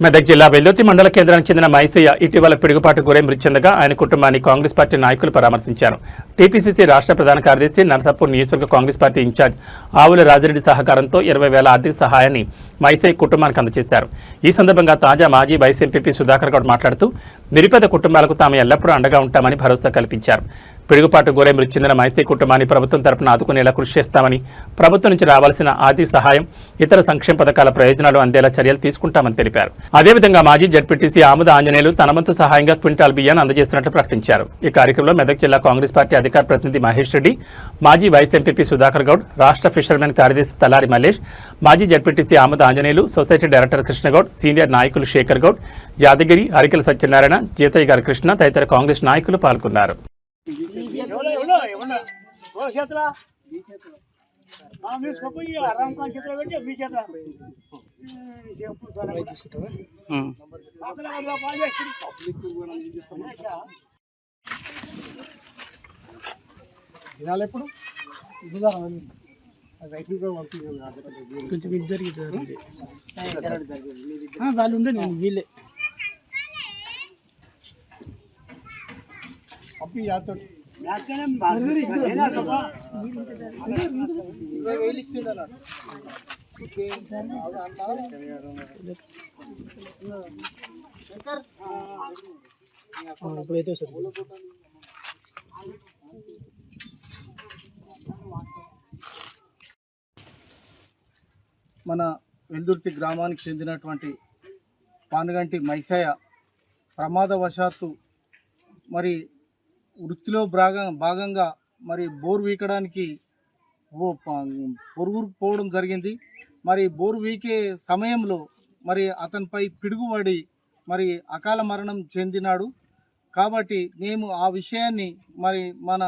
మెదక్ జిల్లా వెల్దుర్తి మండల కేంద్రానికి చెందిన మైసయ్య ఇటీవల పిడుగుపాటు గురై మృతి చెందగా ఆయన కుటుంబాన్ని కాంగ్రెస్ పార్టీ నాయకులు పరామర్శించారు. టీపీసీసీ రాష్ట్ర ప్రధాన కార్యదర్శి నరసాపూర్ నియోజకవర్గ కాంగ్రెస్ పార్టీ ఇన్ఛార్జ్ ఆవుల రాజిరెడ్డి సహకారంతో 20,000 ఆర్థిక సహాయాన్ని మైసయ్య కుటుంబానికి అందజేశారు. ఈ సందర్భంగా తాజా మాజీ వైస్ ఎంపీ సుధాకర్ గౌడ్ మాట్లాడుతూ నిరుపేద కుటుంబాలకు తాము ఎల్లప్పుడూ అండగా ఉంటామని భరోసా కల్పించారు. పిడుగుపాటు గురై మృతి చెందిన మైసయ్య కుటుంబాన్ని ప్రభుత్వం తరపున ఆదుకునేలా కృషి చేస్తామని, ప్రభుత్వం నుంచి రావాల్సిన ఆర్థిక సహాయం, ఇతర సంక్షేమ పథకాల ప్రయోజనాలు అందేలా చర్యలు తీసుకుంటామని తెలిపారు. అదేవిధంగా మాజీ జడ్పీటీసీ ఆముద ఆంజనేయులు తన వంతు సహాయంగా క్వింటాల్ బియ్యాన్ని అందజేస్తున్నట్లు ప్రకటించారు. ఈ కార్యక్రమంలో మెదక్ జిల్లా కాంగ్రెస్ పార్టీ అధికార ప్రతినిధి మహేష్ రెడ్డి, మాజీ వైస్ ఎంపీ సుధాకర్ గౌడ్, రాష్ట్ర ఫిషర్మెన్ కార్యదర్శి తలారి మల్లేష్, మాజీ ZPTC Amuda Anjaneyulu, society director Krishnagoud, senior నాయకులు శేఖర్ గౌడ్, యాదగిరి, అరికెల సత్యనారాయణ, జీతయ్య గారి కృష్ణ తదితర కాంగ్రెస్ నాయకులు పాల్గొన్నారు. కొంచెం ఇది జరిగింది వాళ్ళు ఉండే నేను వీళ్ళే మన వెల్దుర్తి గ్రామానికి చెందినటువంటి పానుగంటి మైసయ్య ప్రమాదవశాత్తు మరి వృత్తిలో భాగంగా మరి బోరు వీకడానికి పొరుగురు పోవడం జరిగింది. మరి బోరు వీకే సమయంలో మరి అతనిపై పిడుగుపడి మరి అకాల మరణం చెందినాడు. కాబట్టి మేము ఆ విషయాన్ని మరి మన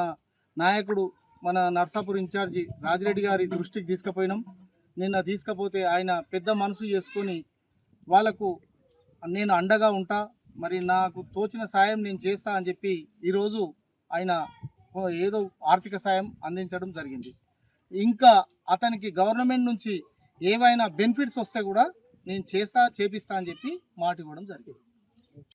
నాయకుడు మన నర్సాపూర్ ఇన్ఛార్జి రాజిరెడ్డి గారి దృష్టికి తీసుకుపోయినాం. నిన్న తీసుకపోతే ఆయన పెద్ద మనసు చేసుకొని వాళ్ళకు నేను అండగా ఉంటా, మరి నాకు తోచిన సాయం నేను చేస్తా అని చెప్పి ఈరోజు ఆయన ఏదో ఆర్థిక సాయం అందించడం జరిగింది. ఇంకా అతనికి గవర్నమెంట్ నుంచి ఏవైనా బెనిఫిట్స్ వస్తే కూడా నేను చేపిస్తా అని చెప్పి మాట ఇవ్వడం జరిగింది.